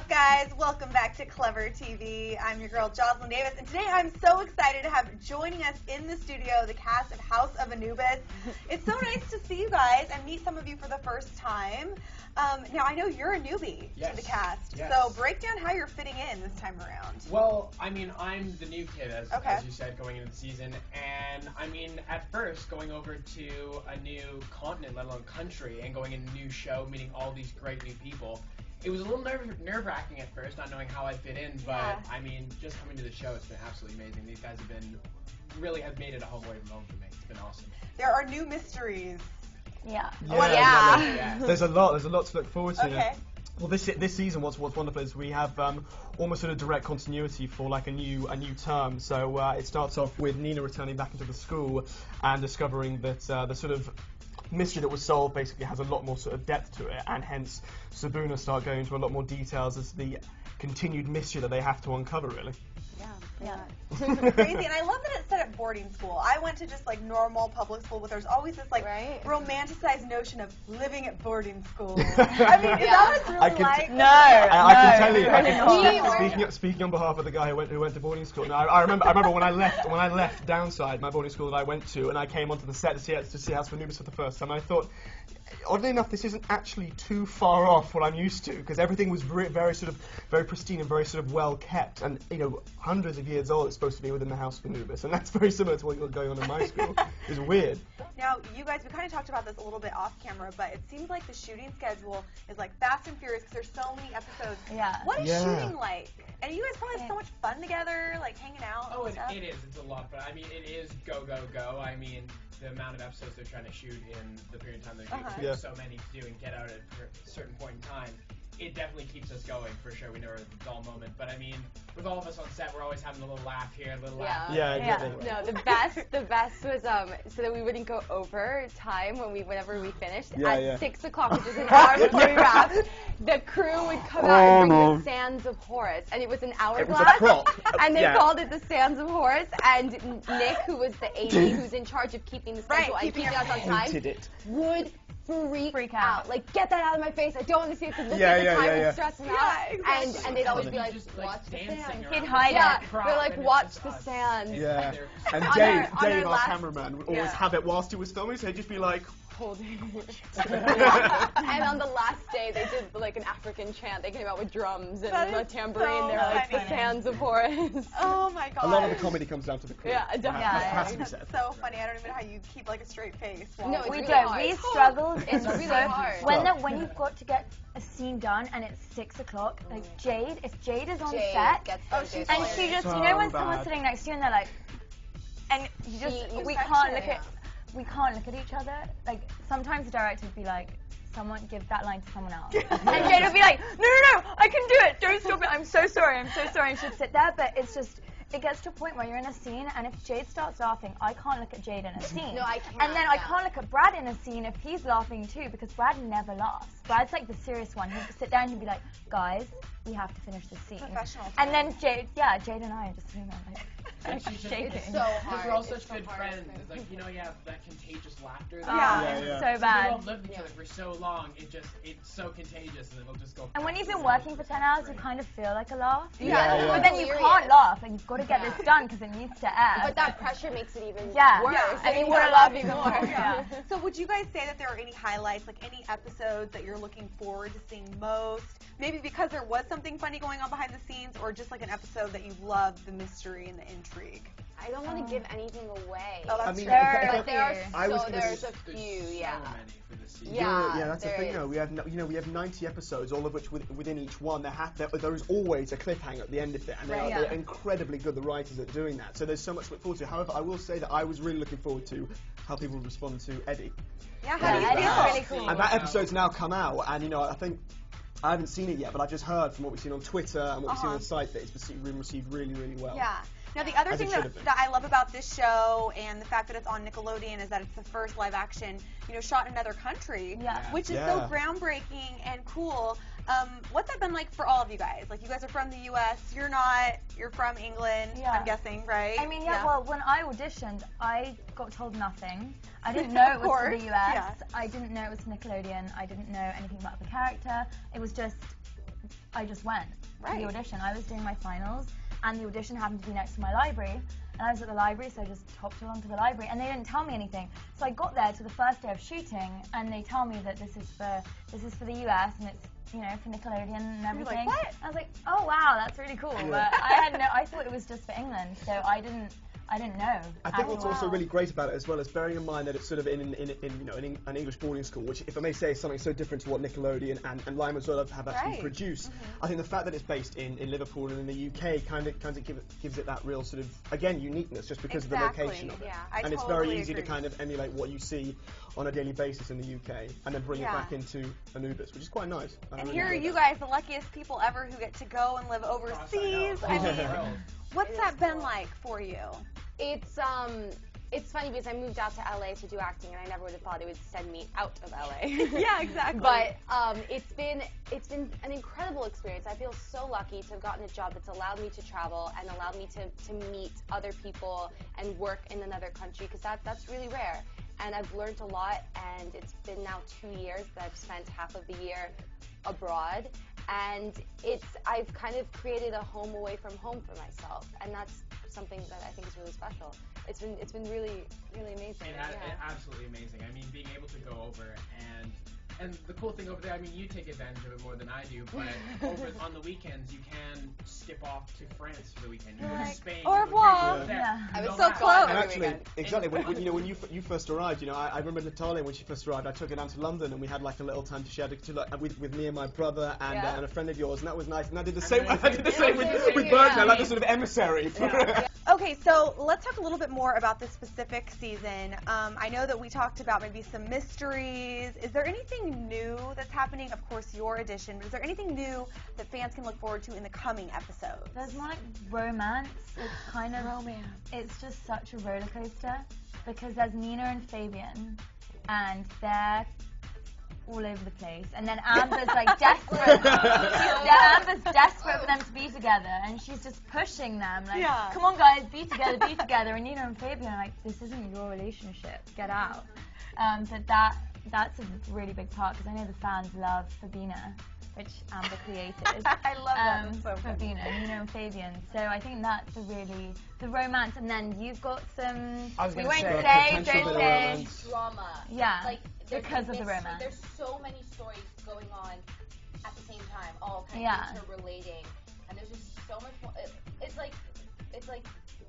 guys? Welcome back to Clever TV. I'm your girl, Jocelyn Davis, and today I'm so excited to have joining us in the studio the cast of House of Anubis. It's so nice to see you guys and meet some of you for the first time. Now, I know you're a newbie to the cast, so break down how you're fitting in this time around. Well, I mean, I'm the new kid, as you said, going into the season, and I mean, at first, going over to a new continent, let alone country, and going in a new show, meeting all these great new people, it was a little nerve-wracking at first, not knowing how I'd fit in, but I mean, just coming to the show, it's been absolutely amazing. These guys have made it a home away from home for me. It's been awesome. There are new mysteries. Yeah. There's a lot to look forward to. Okay. Well, this season, what's wonderful is we have almost sort of direct continuity for like a new term. So it starts off with Nina returning back into the school and discovering that the sort of mystery that was solved basically has a lot more sort of depth to it, and hence Sabuna start going into a lot more details as the continued mystery that they have to uncover, really. Yeah. Crazy, and I love that it's set at boarding school. I went to just like normal public school, but there's always this like romanticized notion of living at boarding school. I mean, is that what it's really like? No, I can tell you. Speaking on behalf of the guy who went to boarding school. No, I remember when I left Downside, my boarding school that I went to, and I came onto the set to see House of Anubis for the first time. I thought, oddly enough, this isn't actually too far off what I'm used to, because everything was very pristine and very sort of well kept, and you know, hundreds of years old. It's supposed to be within the House of Anubis, and that's very similar to what was going on in my school. It's weird. Now, you guys, we kind of talked about this a little bit off camera, but it seems like the shooting schedule is like fast and furious because there's so many episodes. Yeah. What is shooting like? And you guys probably have so much fun together, like hanging out. Oh, it is. It's a lot, but I mean, it is go, go, go. I mean, the amount of episodes they're trying to shoot in the period of time they're shooting, so many to do and get out at a certain point in time. It definitely keeps us going, for sure. We never have a dull moment. But I mean, with all of us on set, we're always having a little laugh here, a little laugh. No, the best was so that we wouldn't go over time whenever we finished. At 6 o'clock, which is an hour before we wrapped, the crew would come out and bring the Sands of Horus, and it was an hourglass. It was a prop. And they called it the Sands of Horus. And Nick, who was the AD, who's in charge of keeping the schedule and keeping us on time, would freak out. Like, get that out of my face. I don't want to see it because look at the time and stress me out. Exactly. And they'd always be like, watch the sand. He'd hide it. They're like, watch the sand. Yeah. And Dave, our cameraman, would always have it whilst he was filming, so he'd just be like, holding And on the last day, they did like an African chant. They came out with drums and a tambourine. They're like the Sands of Horus. Oh my god. A lot of the comedy comes down to the crew. Yeah, definitely. Has to be said. It's so funny. I don't even know how you keep like a straight face. No, we don't. We struggled. It's really hard. When you've got to get a scene done and it's 6 o'clock, like Jade, if Jade is on set, and she just, you know, when someone's sitting next to you and they're like, and you just, we can't look at each other. Like, sometimes the director would be like, someone give that line to someone else. And Jade would be like, no, I can do it. Don't stop it. I'm so sorry. And she'd sit there, but it's just, it gets to a point where you're in a scene, and if Jade starts laughing, I can't look at Jade in a scene. No, I can't. And then I can't look at Brad in a scene if he's laughing too, because Brad never laughs. Brad's like the serious one. He'd sit down and he'd be like, guys, we have to finish this scene. Professional. And then Jade and I are just sitting there like, shaking. It's so hard. We're all such good friends. It's like, you know, you have that contagious laughter. So bad. We've all lived with each other for so long. It's so contagious, and it'll just go. And when you've been working for 10 hours, you kind of feel like a laugh. But then you can't laugh, and you've got to get this done because it needs to air. But that pressure makes it even worse. And you want to laugh even more. So would you guys say that there are any highlights, like any episodes that you're looking forward to seeing most? Maybe because there was something funny going on behind the scenes, or just like an episode that you loved the mystery and the intrigue? I don't want to give anything away. Oh, that's true. But there's a few, that's the thing. We have 90 episodes, all of which within each one there is always a cliffhanger at the end of it, and they're incredibly good. The writers at doing that, so there's so much to look forward to. However, I will say that I was really looking forward to how people respond to Eddie. Yeah, how do you feel? Eddie's really cool. And that episode's now come out, and I think. I haven't seen it yet, but I've just heard from what we've seen on Twitter and what we've seen on the site that it's been received really, really well. Yeah. Now, the other thing that I love about this show and the fact that it's on Nickelodeon is that it's the first live action, shot in another country, which is so groundbreaking and cool. What's that been like for all of you guys? Like, you guys are from the U.S., you're not, you're from England, I'm guessing, right? I mean, well, when I auditioned, I got told nothing. I didn't know it was for the U.S. I didn't know it was Nickelodeon. I didn't know anything about the character. It was just, I just went to the audition. I was doing my finals, and the audition happened to be next to my library. And I was at the library, so I just hopped along to the library, and they didn't tell me anything. So I got there to the first day of shooting, and they tell me that this is for the US, and it's, you know, for Nickelodeon and everything. You're like, what? I was like, oh wow, that's really cool. But I thought it was just for England, so I didn't know. I think what's also really great about it as well is bearing in mind that it's sort of in an English boarding school, which, if I may say, is something so different to what Nickelodeon and Lime as well have actually produced. I think the fact that it's based in Liverpool and in the UK kind of gives it that real sort of, again, uniqueness just because of the location of it. And it's very easy to kind of emulate what you see on a daily basis in the UK and then bring it back into Anubis, which is quite nice. And here are you guys, the luckiest people ever who get to go and live overseas. I mean, what's that been like for you? It's funny because I moved out to LA to do acting, and I never would have thought it would send me out of LA. Yeah, exactly. But it's been an incredible experience. I feel so lucky to have gotten a job that's allowed me to travel and allowed me to meet other people and work in another country, because that's really rare. And I've learned a lot, and it's been now 2 years that I've spent half of the year abroad, and I've kind of created a home away from home for myself, and that's something that I think is really special. It's been really, really amazing. It's absolutely amazing. I mean, being able to go over and the cool thing over there, I mean, you take advantage of it more than I do, but over on the weekends, you can skip off to France for the weekend. You go to Spain. Au revoir. I was so close. And actually, exactly, when you first arrived, I remember Natalia when she first arrived, I took her down to London, and we had like a little time to share with me and my brother and a friend of yours, and that was nice. And I did the same. With Bergman, like the sort of emissary. Okay, so let's talk a little bit more about this specific season. I know that we talked about maybe some mysteries. Is there anything new that's happening? Of course, your edition, but is there anything new that fans can look forward to in the coming episodes? There's more like romance. It's kind of romance. It's just such a roller coaster because there's Nina and Fabian, and they're all over the place, and then Amber's like desperate. Amber's desperate for them to be together, and she's just pushing them like, come on guys, be together. And Nina and Fabian are like, this isn't your relationship, get out. But that's a really big part, because I know the fans love Fabina, which Amber created. I love that. So Fabina, Nina and Fabian. So I think that's the romance, and then you've got some. We won't say, don't say. Drama. Yeah. Like because of the romance. There's so many stories going on at the same time, all kind of interrelating, and there's just so much more. It's like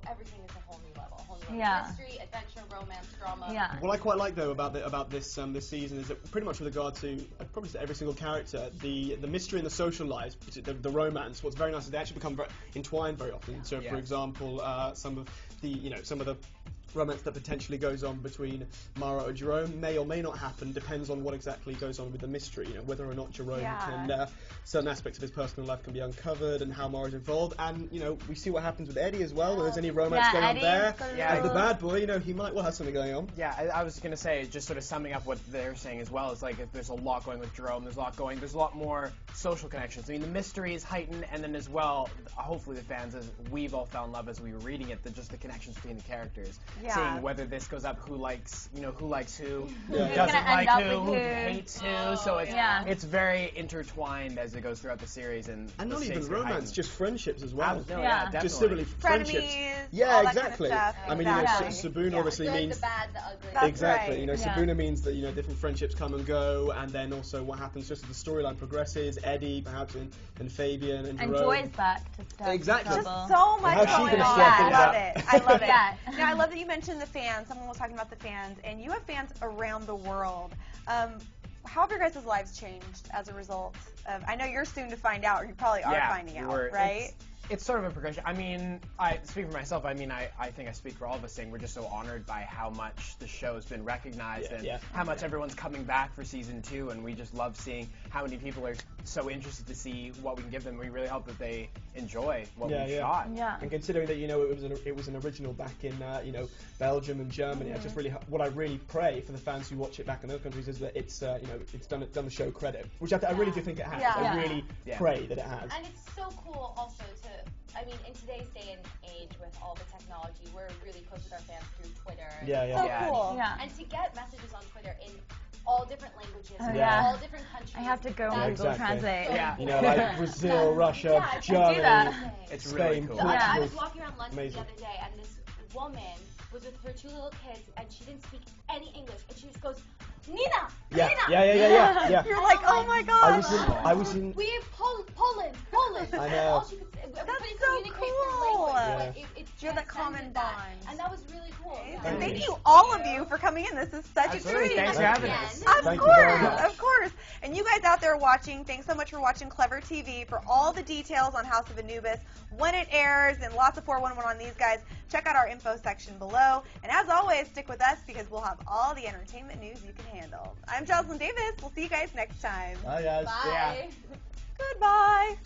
everything is a whole new level. Mystery, adventure, romance, drama. Yeah. What I quite like though about this season is that pretty much with regard to probably to every single character, the mystery and the social lives, the romance. What's very nice is they actually become entwined very often. So, for example, some of the romance that potentially goes on between Mara and Jerome may or may not happen, depends on what exactly goes on with the mystery, whether or not Jerome can, certain aspects of his personal life can be uncovered, and how Mara's involved, and, we see what happens with Eddie as well, if there's any romance going on there. As the bad boy, he might well have something going on. Yeah, I was going to say, just sort of summing up what they're saying as well, is like, if there's a lot going with Jerome, there's a lot more social connections. I mean, the mystery is heightened, and then as well, hopefully the fans, as we've all fell in love as we were reading it, just the connections between the characters. Seeing whether this goes up, who likes who, who doesn't like who hates who. So it's very intertwined as it goes throughout the series, and not even romance, just friendships as well. Definitely. Just simply friendships. Yeah, exactly. Kind of I mean, Sabuna obviously means the bad, the ugly. Exactly. Sabuna means that different friendships come and go, and then also what happens just as the storyline progresses. Eddie, perhaps, and Fabian and Jerome. And Joy's back to stuff. Exactly. Just so much going on. I love it. Now, I love that you mentioned the fans. Someone was talking about the fans, and you have fans around the world. How have your guys' lives changed as a result of, I know you're soon to find out, or you probably are finding out, right? It's sort of a progression. I mean, I speak for myself. I mean, I think I speak for all of us saying we're just so honored by how much the show's been recognized and how much everyone's coming back for season 2, and we just love seeing how many people are so interested to see what we can give them. We really hope that they enjoy what we've shot. Yeah. And considering that it was an original back in Belgium and Germany, I just really what I really pray for the fans who watch it back in other countries is that it's it's done the show credit, which I really do think it has. I really pray that it has. And it's so cool also I mean, in today's day and age with all the technology, we're really close with our fans through Twitter. So cool. And to get messages on Twitter in all different languages, all different countries. I have to go on Google Translate. Yeah. You know, like Brazil, Russia, Germany, it's Spain, really cool. Portugal. I was walking around London the other day, and this woman was with her 2 little kids, and she didn't speak any English, and she just goes, Nina! Yeah. You're like, oh my god. I was in. We have Poland. I know. All she could say, everybody communicate through language. You're the common bond. And that was really cool. And thank you, all of you, for coming in. This is such a treat. Thanks for having us. Of course. And you guys out there watching, thanks so much for watching Clever TV. For all the details on House of Anubis, when it airs, and lots of 411 on these guys, check out our info section below. And as always, stick with us because we'll have all the entertainment news you can handle. I'm Jocelyn Davis. We'll see you guys next time. Bye, guys. Bye. Goodbye.